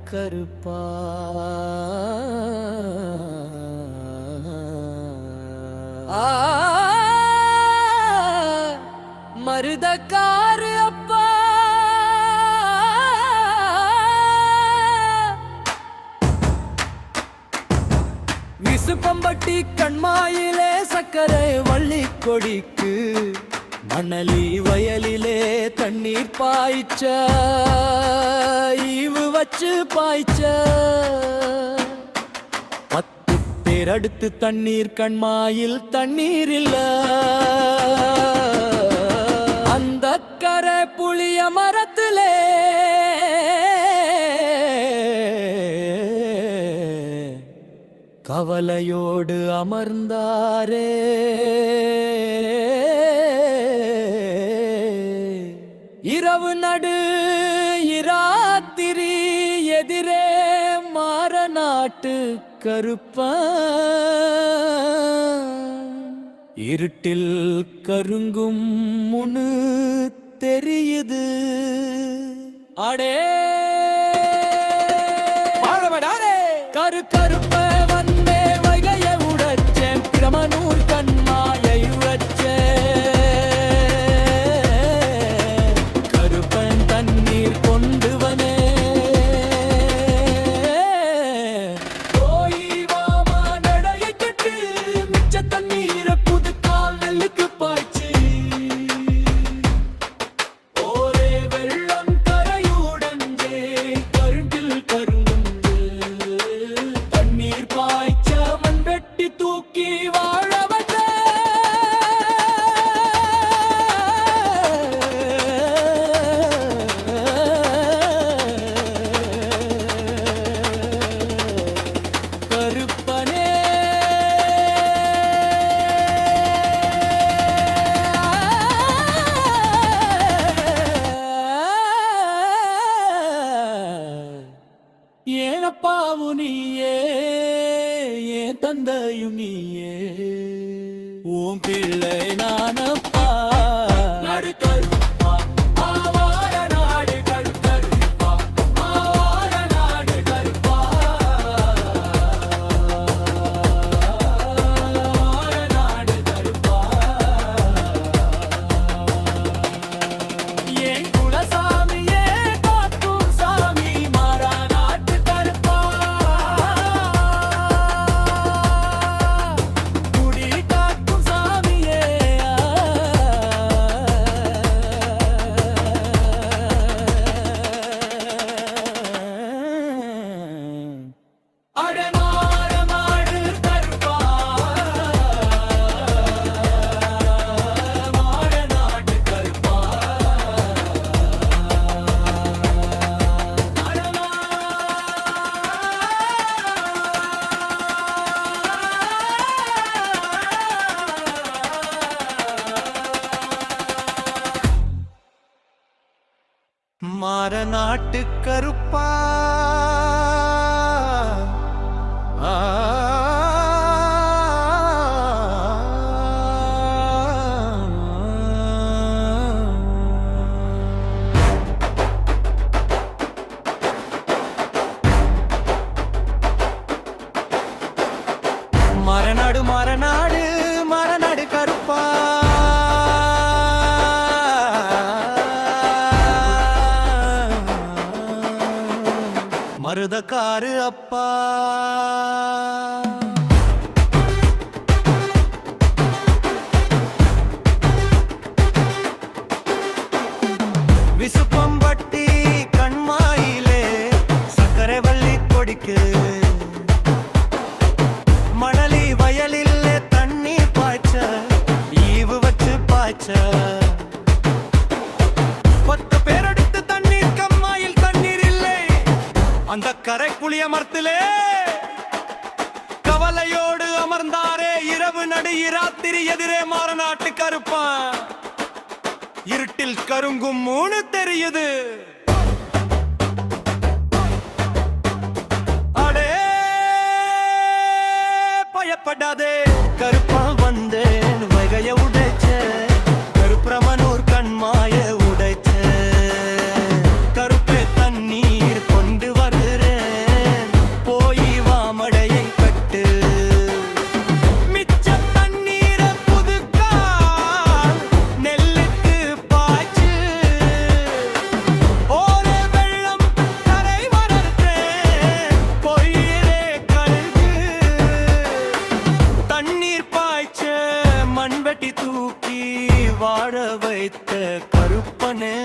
கருப்பா மருதக்காரு அப்பா விசுப்பம்பட்டி கண்மாயிலே சக்கரை வள்ளி கொடிக்கு மணலி வயலிலே தண்ணீர் பாய்ச்ச ஈவு வச்சு பாய்ச்ச 10 பேர் அடுத்து தண்ணீர் கண்மாயில் தண்ணீர் இல்ல அந்த கரை புளிய மரத்திலே கவலையோடு அமர்ந்தாரே இரவு நடு இராத்திரி எதிரே மாறநாட்டு கருப்பன் இருட்டில் கருங்கும் முனு தெரியுது அடே கரு கருப்ப வந்தே வைகைய உடைச்சேன் பிரமனூர் கண்மாயை உடைச்சே கருப்பன் தண்ணீர் கொண்டுவனே கோயிவாமா நடையை கட்டு மிச்ச தண்ணீரை புதுக்கால் நெல்லுக்கு பாய்ச்சி ஒரே வெள்ளம் கரையுடஞ்சே கருண்டில் கருங்குண்டு தண்ணீர் பாய்ச்ச மண் வெட்டி தூக்கி வாழ வந்தே கருப்பனே ஏனப்பாவு நீயே ஏன் தந்தையும் நீயே உன் பிள்ளை நானப்பா நாடு கருப்பா ஆவார நாடு கருப்பா ஆவார நாடு கருப்பா ஆவார நாடு கருப்பா ஏன் குலசாமியே காக்கும் சாமி மாறா நாட்டு கருப்பா குடி காக்கும் சாமியே அட மாற மாடு கருப்பா மாற நாட்டு கருப்பா மாற நாட்டு கருப்பா மரநாடு மரநாடு மரநாடு கருப்பா மருதக்காரு அப்பா விசுப்பம்பட்டி கண்மாயிலே சக்கரை வள்ளி கொடிக்கு மணலி வயலில் தண்ணீர் பாய்ச்ச ஈவு வச்சு பாய்ச்ச 10 பேர் அடுத்து தண்ணீர் கம்மாயில் தண்ணீர் இல்லை அந்த கரை புளிய மரத்திலே கவலையோடு அமர்ந்தாரே இரவு நடு இராத்திரி எதிரே மாறநாட்டு கருப்பன் இருட்டில் கருங்கும் மூணு தெரியுது அடே பயப்படாதே கருப்பா வந்தேன் வைகைய உடைச்ச கருப்பிரமனூர் கண்மாய உடைச்ச கருப்பே தண்ணீர் கொண்டு வருறே வைத்த கருப்பனே